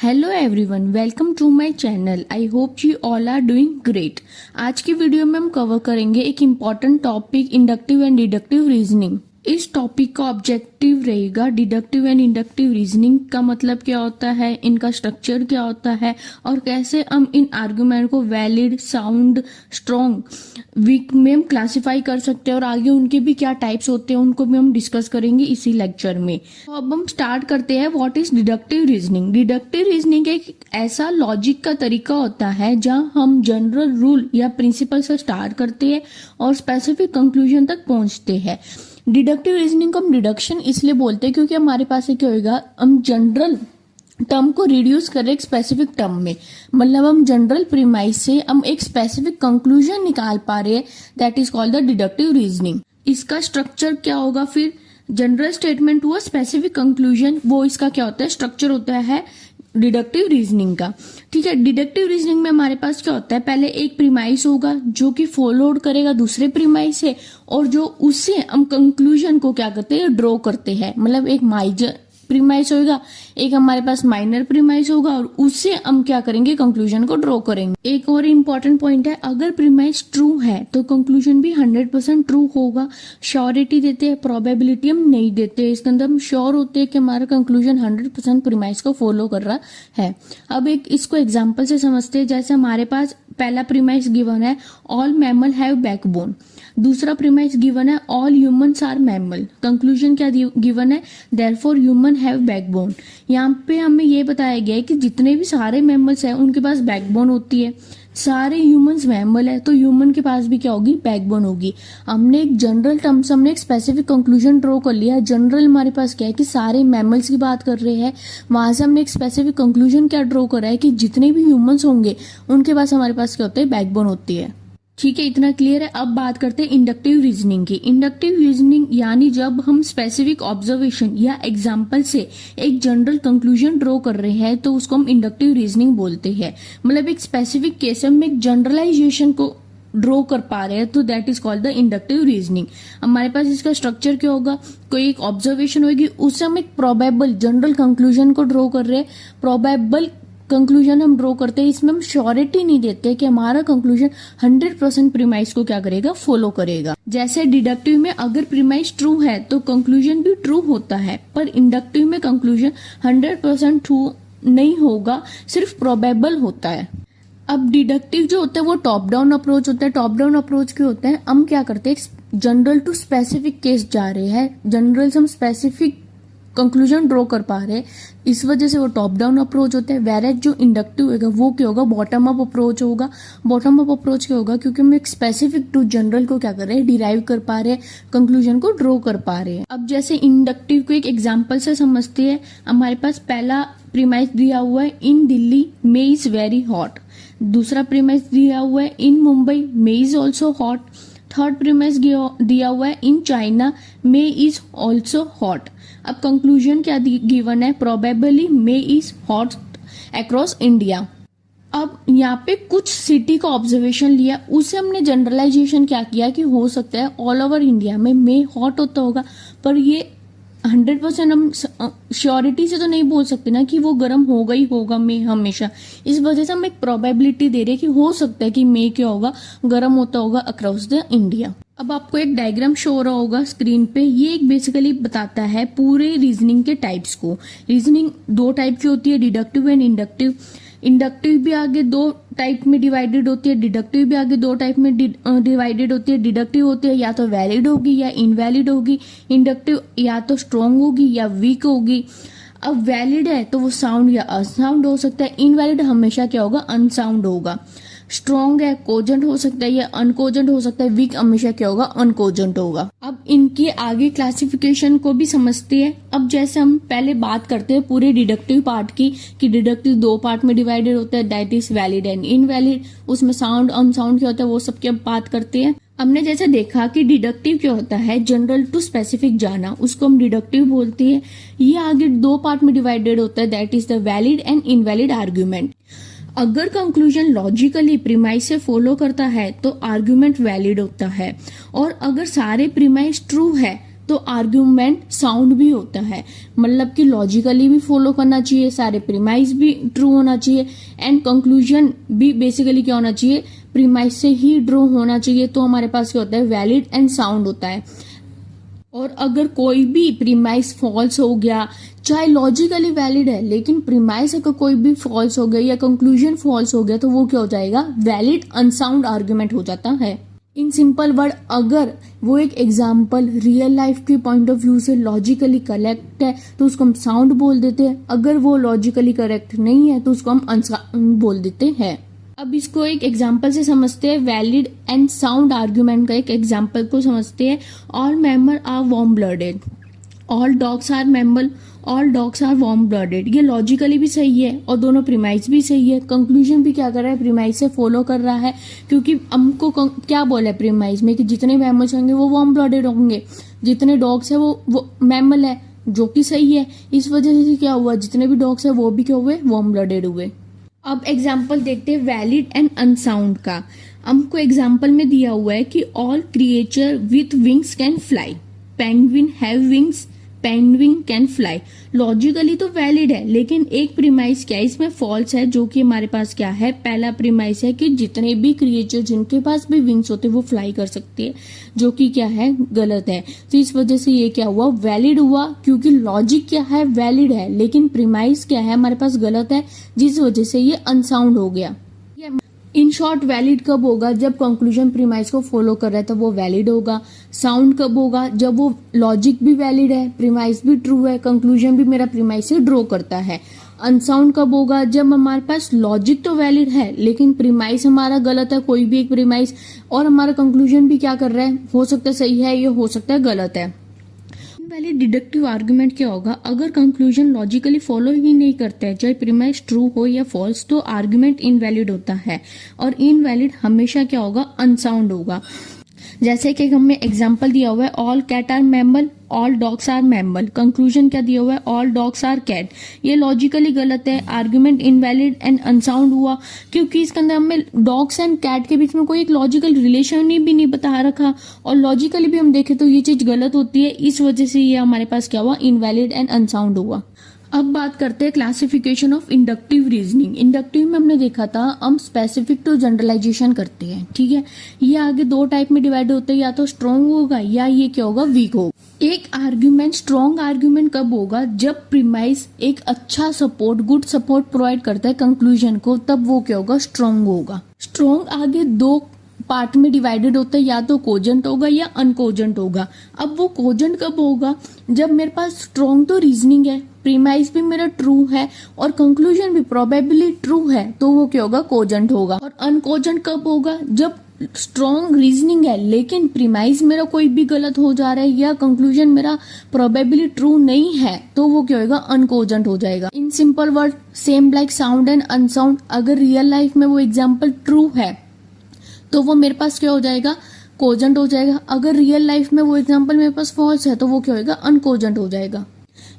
Hello everyone, welcome to my channel. I hope you all are doing great. आज की video में हम cover करेंगे एक important topic, inductive and deductive reasoning. इस टॉपिक का ऑब्जेक्टिव रहेगा डिडक्टिव एंड इंडक्टिव रीजनिंग का मतलब क्या होता है, इनका स्ट्रक्चर क्या होता है और कैसे हम इन आर्गुमेंट को वैलिड, साउंड, स्ट्रॉन्ग, वीक में हम क्लासिफाई कर सकते हैं और आगे उनके भी क्या टाइप्स होते हैं उनको भी हम डिस्कस करेंगे इसी लेक्चर में। तो अब हम स्टार्ट करते हैं। What is deductive reasoning? Deductive reasoning एक ऐसा लॉजिक का तरीका होता है जहां हम जनरल रूल या प्रिंसिपल से स्टार्ट करते हैं और स्पेसिफिक कंक्लूजन तक पहुंचते हैं। डिडक्टिव रीजनिंग को हम डिडक्शन इसलिए बोलते हैं क्योंकि हमारे पास क्या होगा, हम जनरल टर्म को रिड्यूस कर रहे एक स्पेसिफिक टर्म में, मतलब हम जनरल प्रीमाइस से हम एक स्पेसिफिक कंक्लूजन निकाल पा रहे हैं। That is called the deductive reasoning. इसका स्ट्रक्चर क्या होगा फिर? जनरल स्टेटमेंट हुआ स्पेसिफिक कंक्लूजन, वो इसका क्या होता है, स्ट्रक्चर होता है डिडक्टिव रीजनिंग का। ठीक है, डिडक्टिव रीजनिंग में हमारे पास क्या होता है, पहले एक प्रीमाइस होगा जो कि फॉलोड करेगा दूसरे प्रीमाइस से, और जो उससे हम कंक्लूजन को क्या करते हैं, ड्रॉ करते हैं। मतलब एक मेजर प्रीमाइस होगा, एक हमारे पास माइनर प्रीमाइस होगा और उससे हम क्या करेंगे, कंक्लूजन को ड्रॉ करेंगे। एक और इम्पोर्टेंट पॉइंट है, अगर प्रीमाइस ट्रू है तो कंक्लूजन भी 100% ट्रू होगा। श्योरिटी देते हैं, प्रोबेबिलिटी हम नहीं देते। इसके अंदर हम श्योर होते हैं कि हमारा कंक्लूजन 100% प्रीमाइस को फॉलो कर रहा है। अब एक इसको एग्जाम्पल से समझते हैं। जैसे हमारे पास पहला प्रीमाइस गिवन है, ऑल मैमल हैव बैकबोन। दूसरा प्रीमाइस गिवन है, all humans are mammal. Conclusion क्या गिवन है, देयरफॉर ह्यूमन हैव बैकबोन। यहाँ पे हमें ये बताया गया है कि जितने भी सारे मैमल्स हैं उनके पास बैकबोन होती है। सारे ह्यूमंस मैमल है तो ह्यूमन के पास भी क्या होगी, बैकबोन होगी। हमने एक जनरल टर्म से हमने एक स्पेसिफिक कंक्लूजन ड्रॉ कर लिया। जनरल हमारे पास क्या है कि सारे मैमल्स की बात कर रहे हैं, वहां से हमने एक स्पेसिफिक कंक्लूजन क्या ड्रॉ करा है कि जितने भी ह्यूमंस होंगे उनके पास हमारे पास क्या होता है, बैकबोन होती है। ठीक है, इतना क्लियर है। अब बात करते हैं इंडक्टिव रीजनिंग की। इंडक्टिव रीजनिंग यानी जब हम स्पेसिफिक ऑब्जर्वेशन या एग्जाम्पल से एक जनरल कंक्लूजन ड्रॉ कर रहे हैं तो उसको हम इंडक्टिव रीजनिंग बोलते हैं। मतलब एक स्पेसिफिक केस में एक जनरलाइजेशन को ड्रॉ कर पा रहे हैं तो that is called the inductive reasoning. हमारे पास इसका स्ट्रक्चर क्या होगा, कोई एक ऑब्जर्वेशन होगी, उससे हम एक प्रोबेबल जनरल कंक्लूजन को ड्रॉ कर रहे हैं। प्रोबेबल कंक्लूजन हम ड्रॉ करते हैं, इसमें हम श्योरिटी नहीं देते कि हमारा कंक्लूजन 100% प्रीमाइस को क्या करेगा, फॉलो करेगा। जैसे डिडक्टिव में अगर प्रीमाइस ट्रू है तो कंक्लूजन भी ट्रू होता है, पर इंडक्टिव में कंक्लूजन 100% ट्रू नहीं होगा, सिर्फ प्रोबेबल होता है। अब डिडक्टिव जो होता है वो टॉप डाउन अप्रोच होता है। टॉप डाउन अप्रोच क्या होता है, हम क्या करते हैं, जनरल टू स्पेसिफिक केस जा रहे हैं, जनरल से हम स्पेसिफिक कंक्लूजन ड्रॉ कर पा रहे हैं, इस वजह से वो टॉप डाउन अप्रोच होता है। वेरेज जो इंडक्टिव होगा वो क्या होगा, बॉटम अप अप्रोच होगा। बॉटम अप अप्रोच क्या होगा, क्योंकि हम एक स्पेसिफिक टू जनरल को क्या कर रहे हैं, डिराइव कर पा रहे हैं, कंक्लूजन को ड्रॉ कर पा रहे हैं। अब जैसे इंडक्टिव को एक एग्जाम्पल से समझते हैं। हमारे पास पहला प्रीमाइस दिया हुआ है, in Delhi May is very hot. दूसरा प्रीमाइस दिया हुआ है, in Mumbai May is also hot. Third premise दिया हुआ है, in China May is also hot. अब कंक्लूजन क्या गिवन है, probably May is hot across India. अब यहाँ पे कुछ सिटी का ऑब्जर्वेशन लिया, उसे हमने जनरलाइजेशन क्या किया कि हो सकता है ऑल ओवर इंडिया में मे हॉट होता होगा, पर ये 100% हम श्योरिटी से तो नहीं बोल सकते ना कि वो गर्म होगा ही होगा मे हमेशा। इस वजह से हम एक प्रोबेबिलिटी दे रहे हैं कि हो सकता है कि मे क्या होगा, गर्म होता होगा अक्रॉस द इंडिया। अब आपको एक डायग्राम शो हो रहा होगा स्क्रीन पे, ये एक बेसिकली बताता है पूरे रीजनिंग के टाइप्स को। रीजनिंग दो टाइप की होती है, डिडक्टिव एंड इंडक्टिव। इंडक्टिव भी आगे दो टाइप में डिवाइडेड होती है, डिडक्टिव भी आगे दो टाइप में डिवाइडेड होती है। डिडक्टिव होती है या तो वैलिड होगी या इनवैलिड होगी। इंडक्टिव या तो स्ट्रॉन्ग होगी या वीक होगी। अब वैलिड है तो वो साउंड या असाउंड हो सकता है, इनवैलिड हमेशा क्या होगा, अनसाउंड होगा। स्ट्रॉन्ग है, कोजेंट हो सकता है या अनकोजेंट हो सकता है, वीक हमेशा क्या होगा, अनकोजेंट होगा। अब इनकी आगे क्लासिफिकेशन को भी समझते हैं। अब जैसे हम पहले बात करते हैं पूरे डिडक्टिव पार्ट की, कि डिडक्टिव दो पार्ट में डिवाइडेड होता है, that is valid and invalid. उसमें साउंड अनसाउंड क्या होता है वो सब की अब बात करते हैं। हमने जैसे देखा कि डिडक्टिव क्या होता है, जनरल टू स्पेसिफिक जाना, उसको हम डिडक्टिव बोलते हैं। ये आगे दो पार्ट में डिवाइडेड होता है, that is the valid and invalid argument. अगर कंक्लूजन लॉजिकली प्रीमाइस से फॉलो करता है तो आर्ग्यूमेंट वैलिड होता है, और अगर सारे प्रीमाइस ट्रू है तो आर्ग्यूमेंट साउंड भी होता है, मतलब कि लॉजिकली भी फॉलो करना चाहिए, सारे प्रीमाइस भी ट्रू होना चाहिए एंड कंक्लूजन भी बेसिकली क्या होना चाहिए, प्रीमाइस से ही ड्रॉ होना चाहिए। तो हमारे पास क्या होता है, वैलिड एंड साउंड होता है। और अगर कोई भी प्रीमाइस फॉल्स हो गया, चाहे लॉजिकली वैलिड है लेकिन प्रीमाइस अगर कोई भी फॉल्स हो गया या कंक्लूजन फॉल्स हो गया, तो वो क्या हो जाएगा, वैलिड अनसाउंड आर्ग्यूमेंट हो जाता है। इन सिंपल वर्ड, अगर वो एक एग्जाम्पल रियल लाइफ के पॉइंट ऑफ व्यू से लॉजिकली करेक्ट है तो उसको हम साउंड बोल देते हैं, अगर वो लॉजिकली करेक्ट नहीं है तो उसको हम अनसाउंड बोल देते हैं। अब इसको एक एग्जाम्पल से समझते हैं, वैलिड एंड साउंड आर्ग्यूमेंट का एक एग्जाम्पल को समझते हैं। All mammal are warm blooded, all dogs are mammal, all dogs are warm blooded. ये लॉजिकली भी सही है और दोनों प्रीमाइस भी सही है। कंक्लूजन भी क्या कर रहा है, प्रीमाइस से फॉलो कर रहा है, क्योंकि हमको क्या बोला है प्रीमाइस में कि जितने मैमल्स होंगे वो वार्म ब्लडेड होंगे, जितने डॉग्स है वो मैमल है, जो कि सही है। इस वजह से क्या हुआ, जितने भी डॉग्स है वो भी क्या हुए, वार्म ब्लडेड हुए। अब एग्जाम्पल देखते हैं वैलिड एंड अनसाउंड का। हमको एग्जाम्पल में दिया हुआ है कि all creature with wings can fly, penguin have wings, penguin can fly. Logically तो वैलिड है, लेकिन एक प्रीमाइस क्या है इसमें फॉल्स है, जो कि हमारे पास क्या है, पहला प्रीमाइस है कि जितने भी क्रिएचर जिनके पास भी विंग्स होते हैं वो फ्लाई कर सकते हैं, जो कि क्या है, गलत है। तो इस वजह से ये क्या हुआ, वैलिड हुआ, क्योंकि लॉजिक क्या है, वैलिड है, लेकिन प्रीमाइस क्या है हमारे पास गलत है, जिस वजह से ये अनसाउंड हो गया। इन शॉर्ट, वैलिड कब होगा, जब कंक्लूजन प्रीमाइस को फॉलो कर रहा है तो वो वैलिड होगा। साउंड कब होगा, जब वो लॉजिक भी वैलिड है, प्रीमाइस भी ट्रू है, कंक्लूजन भी मेरा प्रीमाइस से ड्रॉ करता है। अनसाउंड कब होगा, जब हमारे पास लॉजिक तो वैलिड है लेकिन प्रीमाइस हमारा गलत है, कोई भी एक प्रीमाइस, और हमारा कंक्लूजन भी क्या कर रहा है, हो सकता है सही है, ये हो सकता है गलत है। इनवैलिड डिडक्टिव आर्गुमेंट क्या होगा, अगर कंक्लूजन लॉजिकली फॉलो ही नहीं करता है, चाहे प्रीमाइस ट्रू हो या फॉल्स, तो आर्गुमेंट इनवैलिड होता है। और इनवैलिड हमेशा क्या होगा, अनसाउंड होगा। जैसे कि हमें एग्जांपल दिया हुआ है, all cat are mammal, all dogs are mammal. Conclusion क्या दिया हुआ है, ऑल डॉग्स आर कैट। ये लॉजिकली गलत है, आर्गुमेंट इनवैलिड एंड अनसाउंड हुआ, क्योंकि इसके अंदर हमें डॉग्स एंड कैट के बीच में कोई एक लॉजिकल रिलेशन भी नहीं बता रखा, और लॉजिकली भी हम देखें तो ये चीज गलत होती है। इस वजह से ये हमारे पास क्या हुआ, इनवैलिड एंड अनसाउंड हुआ। अब बात करते हैं classification of inductive reasoning. Inductive में हमने देखा था हम स्पेसिफिक टू जनरलाइजेशन करते हैं, ठीक है। ये आगे दो टाइप में डिवाइड होते हैं, या तो स्ट्रॉन्ग होगा या ये क्या होगा, वीक होगा। एक आर्ग्यूमेंट स्ट्रॉन्ग आर्ग्यूमेंट कब होगा, जब प्रीमाइस एक अच्छा सपोर्ट, गुड सपोर्ट प्रोवाइड करता है कंक्लूजन को, तब वो क्या होगा, स्ट्रॉन्ग होगा। स्ट्रॉन्ग आगे दो पार्ट में डिवाइडेड होता है, या तो कोजेंट होगा या अनकोजेंट होगा। अब वो कोजेंट कब होगा, जब मेरे पास स्ट्रॉन्ग तो रीजनिंग है, प्रीमाइस भी मेरा ट्रू है और कंक्लूजन भी प्रोबेबली ट्रू है, तो वो क्या होगा, कोजेंट होगा। और अनकोजेंट कब होगा, जब स्ट्रॉन्ग रीजनिंग है लेकिन प्रीमाइस मेरा कोई भी गलत हो जा रहा है या कंक्लूजन मेरा प्रोबेबली ट्रू नहीं है, तो वो क्या होगा, अनकोजेंट हो जाएगा। In simple word, same like sound and unsound, अगर रियल लाइफ में वो एग्जाम्पल ट्रू है तो वो मेरे पास क्या हो जाएगा, कोजेंट हो जाएगा। अगर रियल लाइफ में वो एग्जाम्पल मेरे पास फॉल्स है तो वो क्या होगा, अनकोजेंट हो जाएगा।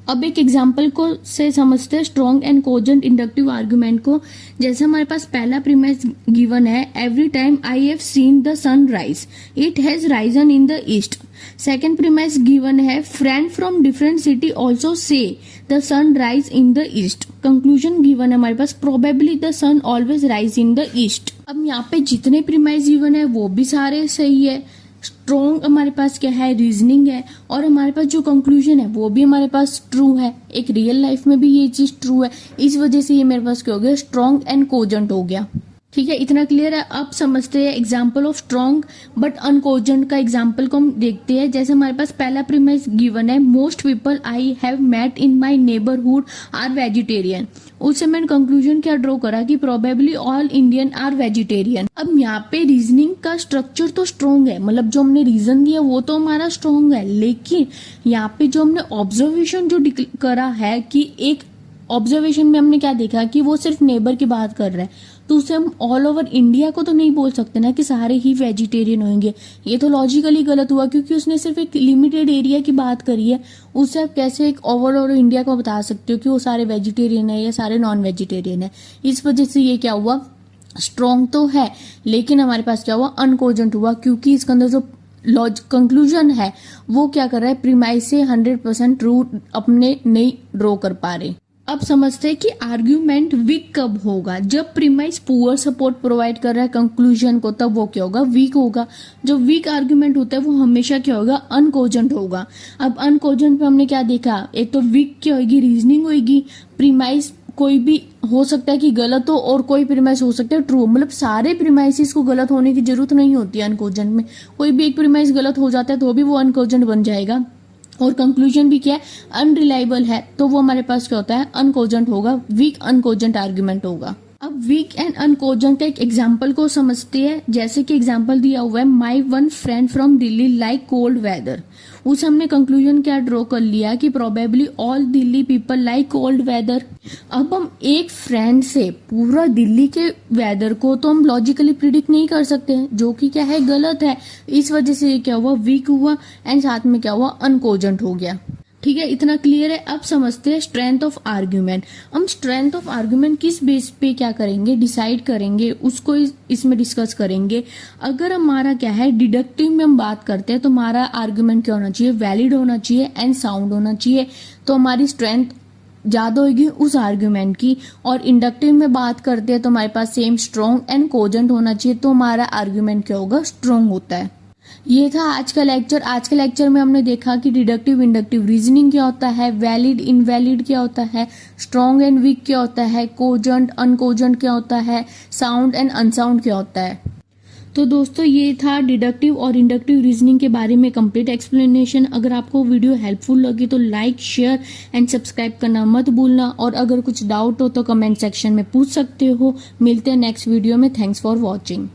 अब एक एग्जाम्पल को से समझते हैं strong and cogent inductive argument को। जैसे हमारे पास पहला प्रीमाइस गिवन है, every time I have seen the sun rise, it has risen in the east. Second premise given है, friend from different city also see the sun rise in the east. Conclusion given है हमारे पास, probably the sun always rise in the east. अब यहाँ पे जितने premise given है वो भी सारे सही है। स्ट्रॉन्ग हमारे पास क्या है, रीजनिंग है, और हमारे पास जो कंक्लूजन है वो भी हमारे पास ट्रू है। एक रियल लाइफ में भी ये चीज ट्रू है, इस वजह से ये मेरे पास क्या हो गया, स्ट्रॉन्ग एंड कोजेंट हो गया। ठीक है, इतना क्लियर है। अब समझते हैं एग्जाम्पल ऑफ स्ट्रॉन्ग बट अनकोजेंट का एग्जाम्पल को हम देखते हैं। जैसे हमारे पास पहला प्रीमाइस गिवन है, most people I have met in my neighbourhood are vegetarian. उससे मैंने कंक्लूजन क्या ड्रॉ करा कि probably all Indian are vegetarian. अब यहाँ पे रीजनिंग का स्ट्रक्चर तो स्ट्रॉन्ग है, मतलब जो हमने रीजन दिया वो तो हमारा स्ट्रॉन्ग है, लेकिन यहाँ पे जो हमने ऑब्जर्वेशन जो करा है कि एक ऑब्जर्वेशन में हमने क्या देखा कि वो सिर्फ नेबर की बात कर रहा है, तो उसे हम ऑल ओवर इंडिया को तो नहीं बोल सकते ना कि सारे ही वेजिटेरियन होंगे। ये तो लॉजिकली गलत हुआ, क्योंकि उसने सिर्फ एक लिमिटेड एरिया की बात करी है। उससे आप कैसे एक ओवरऑल इंडिया को बता सकते हो कि वो सारे वेजिटेरियन है या सारे नॉन वेजिटेरियन है। इस वजह से ये क्या हुआ, स्ट्रॉन्ग तो है लेकिन हमारे पास क्या हुआ, अनकोजेंट हुआ, क्योंकि इसके अंदर जो कंक्लूजन है वो क्या कर रहा है, प्रीमाइस से 100% ट्रू अपने नहीं ड्रॉ कर पा रहे। अब समझते हैं कि आर्ग्यूमेंट वीक कब होगा। जब प्रीमाइस पुअर सपोर्ट प्रोवाइड कर रहा है कंक्लूजन को, तब वो क्या होगा, वीक होगा। जो वीक आर्ग्यूमेंट होता है वो हमेशा क्या होगा, अनकोजेंट होगा। अब अनकोजेंट पे हमने क्या देखा, एक तो वीक क्या होगी, रीजनिंग होगी। प्रीमाइस कोई भी हो सकता है कि गलत हो और कोई प्रीमाइस हो सकता है ट्रू, मतलब सारे प्रीमाइसिस को गलत होने की जरूरत नहीं होती है अनकोजेंट में। कोई भी एक प्रीमाइस गलत हो जाता है तो भी वो अनकोजेंट बन जाएगा। और कंक्लूजन भी क्या है, अनरिलायबल है, तो वो हमारे पास क्या होता है, अनकोजेंट होगा, वीक अनकोजेंट आर्ग्यूमेंट होगा। अब वीक एंड अनकोजेंट का एक एग्जाम्पल को समझते हैं। जैसे कि एग्जाम्पल दिया हुआ है, my one friend from Delhi like cold weather. उसे हमने कंक्लूजन क्या ड्रॉ कर लिया कि probably all Delhi people like cold weather. अब हम एक फ्रेंड से पूरा दिल्ली के वेदर को तो हम लॉजिकली प्रिडिक्ट नहीं कर सकते हैं, जो कि क्या है, गलत है। इस वजह से क्या हुआ, वीक हुआ एंड साथ में क्या हुआ, अनकोजेंट हो गया। ठीक है, इतना क्लियर है। अब समझते हैं स्ट्रेंथ ऑफ आर्ग्यूमेंट। हम स्ट्रेंथ ऑफ आर्ग्यूमेंट किस बेस पे क्या करेंगे, डिसाइड करेंगे, उसको इसमें डिस्कस करेंगे। अगर हमारा क्या है, डिडक्टिव में हम बात करते हैं तो हमारा आर्ग्यूमेंट क्या होना चाहिए, वैलिड होना चाहिए एंड साउंड होना चाहिए, तो हमारी स्ट्रेंथ ज्यादा होगी उस आर्ग्यूमेंट की। और इंडक्टिव में बात करते हैं तो हमारे पास सेम स्ट्रॉन्ग एंड कोजेंट होना चाहिए, तो हमारा आर्ग्यूमेंट क्या होगा, स्ट्रॉन्ग होता है। ये था आज का लेक्चर। आज के लेक्चर में हमने देखा कि डिडक्टिव इंडक्टिव रीजनिंग क्या होता है, वैलिड इनवैलिड क्या होता है, स्ट्रॉन्ग एंड वीक क्या होता है, कोजेंट अनकोजेंट क्या होता है, साउंड एंड अनसाउंड क्या होता है। तो दोस्तों ये था डिडक्टिव और इंडक्टिव रीजनिंग के बारे में कंप्लीट एक्सप्लेनेशन। अगर आपको वीडियो हेल्पफुल लगी तो लाइक, शेयर एंड सब्सक्राइब करना मत भूलना। और अगर कुछ डाउट हो तो कमेंट सेक्शन में पूछ सकते हो। मिलते हैं नेक्स्ट वीडियो में। Thanks for watching.